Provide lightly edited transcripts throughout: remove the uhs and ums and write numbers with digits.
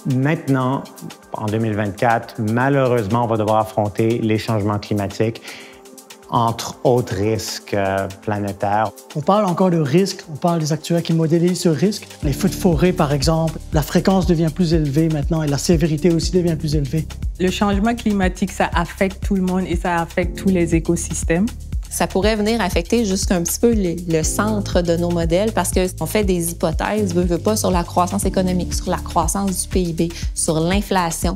Maintenant, en 2024, malheureusement, on va devoir affronter les changements climatiques, entre autres risques planétaires. On parle encore de risques, on parle des actuaires qui modélisent ce risque. Les feux de forêt, par exemple, la fréquence devient plus élevée maintenant et la sévérité aussi devient plus élevée. Le changement climatique, ça affecte tout le monde et ça affecte tous les écosystèmes. Ça pourrait venir affecter juste un petit peu le centre de nos modèles parce qu'on fait des hypothèses, veut pas, sur la croissance économique, sur la croissance du PIB, sur l'inflation.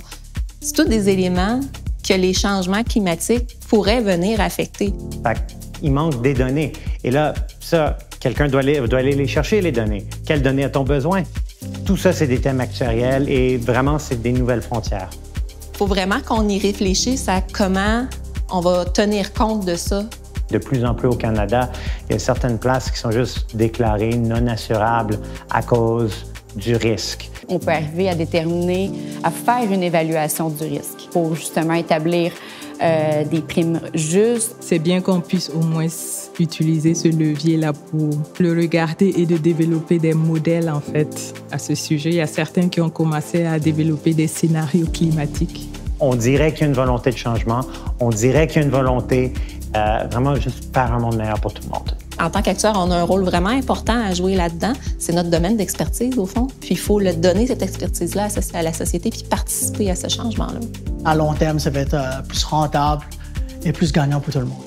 C'est tous des éléments que les changements climatiques pourraient venir affecter. Il manque des données. Et là, ça, quelqu'un doit aller les chercher, les données. Quelles données a-t-on besoin? Tout ça, c'est des thèmes actuariels et vraiment, c'est des nouvelles frontières. Il faut vraiment qu'on y réfléchisse à comment on va tenir compte de ça. De plus en plus au Canada, il y a certaines places qui sont juste déclarées non assurables à cause du risque. On peut arriver à déterminer, à faire une évaluation du risque pour justement établir des primes justes. C'est bien qu'on puisse au moins utiliser ce levier-là pour le regarder et de développer des modèles, en fait, à ce sujet. Il y a certains qui ont commencé à développer des scénarios climatiques. On dirait qu'il y a une volonté de changement. On dirait qu'il y a une volonté vraiment juste faire un monde meilleur pour tout le monde. En tant qu'actuaire, on a un rôle vraiment important à jouer là-dedans. C'est notre domaine d'expertise, au fond. Puis il faut le donner, cette expertise-là, à la société, puis participer à ce changement-là. À long terme, ça va être plus rentable et plus gagnant pour tout le monde.